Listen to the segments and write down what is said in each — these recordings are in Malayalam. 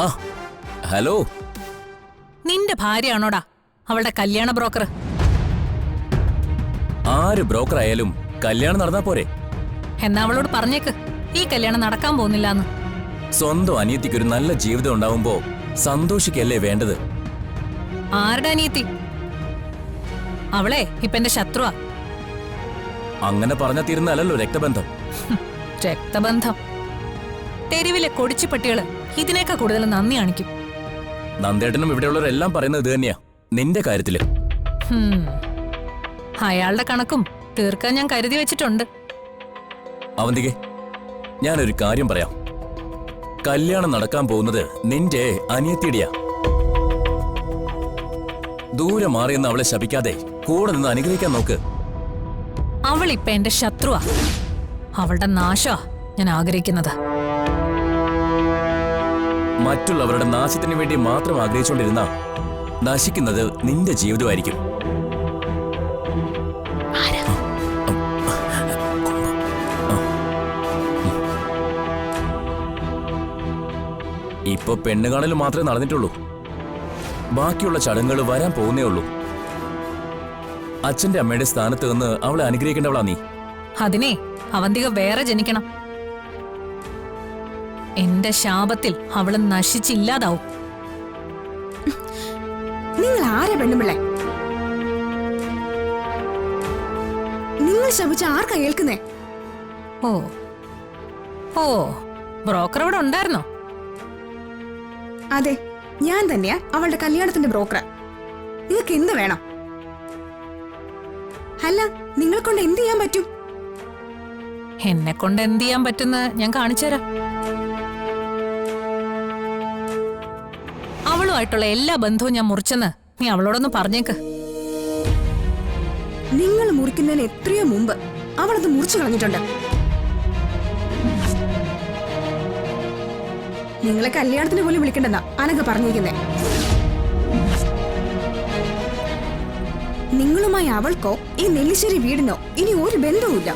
ആ ഹലോ, നിന്റെ ഭാര്യയാണോടാ അവളുടെ കല്യാണ ബ്രോക്കർ? ആര് ബ്രോക്കർ ആയാലും കല്യാണം നടന്നാ പോരെ? എന്നാ അവളോട് പറഞ്ഞേക്ക് ഈ കല്യാണം നടക്കാൻ പോകുന്നില്ലാന്ന്. സ്വന്തം അനിയത്തിക്ക് ഒരു നല്ല ജീവിതം ഉണ്ടാവുമ്പോ സന്തോഷിക്കല്ലേ വേണ്ടത്? ആരുടെ അനിയത്തി? അവളെ ഇപ്പൊ എന്റെ ശത്രുവാ. അങ്ങനെ പറഞ്ഞ തീരുന്നല്ലോ രക്തബന്ധം. രക്തബന്ധം? തെരുവിലെ കൊടിച്ചുപട്ടികള് ഇതിനേക്കാൾ കൂടുതൽ നന്ദി കാണിക്കും. നന്ദേട്ടനും ഇവിടെയുള്ളവരെല്ലാം പറയുന്നത് ഇത് തന്നെയാ നിന്റെ കാര്യത്തില്. അയാളുടെ കണക്കും തീർക്കാൻ ഞാൻ കരുതി വെച്ചിട്ടുണ്ട്. അവന്തികെ, ഞാനൊരു കാര്യം പറയാം. കല്യാണം നടക്കാൻ പോകുന്നത് നിന്റെ അനിയത്തിയുടെയാ. ദൂരെ മാറിയെന്ന് അവളെ ശപിക്കാതെ കൂടെ നിന്ന് അനുഗ്രഹിക്കാൻ നോക്ക്. അവളിപ്പൊ എന്റെ ശത്രുവാ. അവളുടെ നാശാ ഞാൻ ആഗ്രഹിക്കുന്നത്. മറ്റുള്ളവരുടെ നാശത്തിന് വേണ്ടി മാത്രം ആഗ്രഹിച്ചുകൊണ്ടിരുന്ന നശിക്കുന്നത് നിന്റെ ജീവിതമായിരിക്കും. ഇപ്പൊ പെണ്ണുകാണൽ മാത്രമേ നടന്നിട്ടുള്ളൂ. ബാക്കിയുള്ള ചടങ്ങുകൾ വരാൻ പോകുന്നേ ഉള്ളൂ. അച്ഛന്റെ അമ്മയുടെ സ്ഥാനത്ത് നിന്ന് അവളെ അനുഗ്രഹിക്കേണ്ടവളാ നീ. അതിനെ അവന്തിക വേറെ ജനിക്കണം. എന്റെ ശാപത്തിൽ അവള് നശിച്ചില്ലാതാവും. നിങ്ങൾ ആരെ പെണ്ണുമ്പിള്ളേ? നിങ്ങൾ ശപിച്ച ആർക്കാ കേൾക്കുന്നേ? ഓ ഓ ബ്രോക്കർ അവിടെ ഉണ്ടായിരുന്നോ? അതെ, ഞാൻ തന്നെയാ അവളുടെ കല്യാണത്തിന്റെ ബ്രോക്കർ. നിങ്ങൾക്ക് എന്ത് വേണം? അല്ല, നിങ്ങളെ കൊണ്ട് എന്ത് ചെയ്യാൻ പറ്റും? എന്നെ കൊണ്ട് എന്ത് ചെയ്യാൻ പറ്റുന്ന ഞാൻ കാണിച്ചുതരാം. അവളുമായിട്ടുള്ള എല്ലാ ബന്ധവും ഞാൻ മുറിച്ചെന്ന് നീ അവളോടൊന്ന് പറഞ്ഞേക്ക്. നിങ്ങൾ മുറിക്കുന്നതിന് എത്രയോ മുമ്പ് അവളത് മുറിച്ചു കളഞ്ഞിട്ടുണ്ട്. നിങ്ങളെ കല്യാണത്തിന് പോലും വിളിക്കണ്ടെന്നാ അനഘ പറഞ്ഞിരിക്കുന്നേ. നിങ്ങളുമായി അവൾക്കോ ഈ നെല്ലിശ്ശേരി വീടിനോ ഇനി ഒരു ബന്ധവുമില്ല.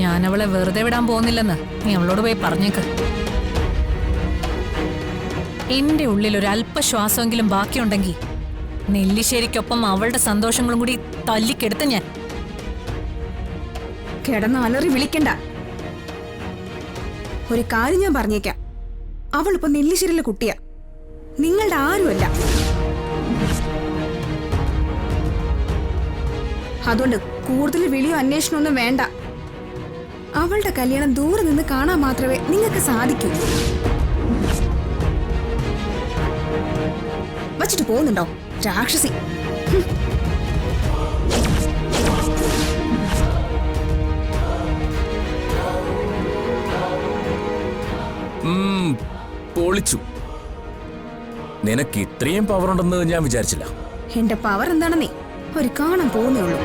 ഞാൻ അവളെ വെറുതെ വിടാൻ പോകുന്നില്ലെന്ന് നീ അവളോട് പോയി പറഞ്ഞേക്ക്. എന്റെ ഉള്ളിൽ ഒരു അല്പശ്വാസമെങ്കിലും ബാക്കിയുണ്ടെങ്കിൽ നെല്ലിശ്ശേരിക്കൊപ്പം അവളുടെ സന്തോഷങ്ങളും കൂടി തല്ലിക്കെടുത്ത് ഞാൻ. കിടന്ന് അലറി വിളിക്കണ്ട. ഒരു കാര്യം ഞാൻ പറഞ്ഞേക്കാം, അവളിപ്പോ നെല്ലിശ്ശേരിയിലെ കുട്ടിയാ, നിങ്ങളുടെ ആരുമല്ല. അതുകൊണ്ട് കൂടുതൽ വിളിയോ അന്വേഷണമൊന്നും വേണ്ട. അവളുടെ കല്യാണം ദൂരെ നിന്ന് കാണാൻ മാത്രമേ നിങ്ങൾക്ക് സാധിക്കൂ. വച്ചിട്ട് പോകുന്നുണ്ടോ രാക്ഷസി? പൊളിച്ചു. നിനക്ക് ഇത്രയും പവർ ഉണ്ടെന്ന് ഞാൻ വിചാരിച്ചില്ല. എന്റെ പവർ എന്താണെന്നേ ഒരു കാണാൻ പോകുന്നേ ഉള്ളൂ.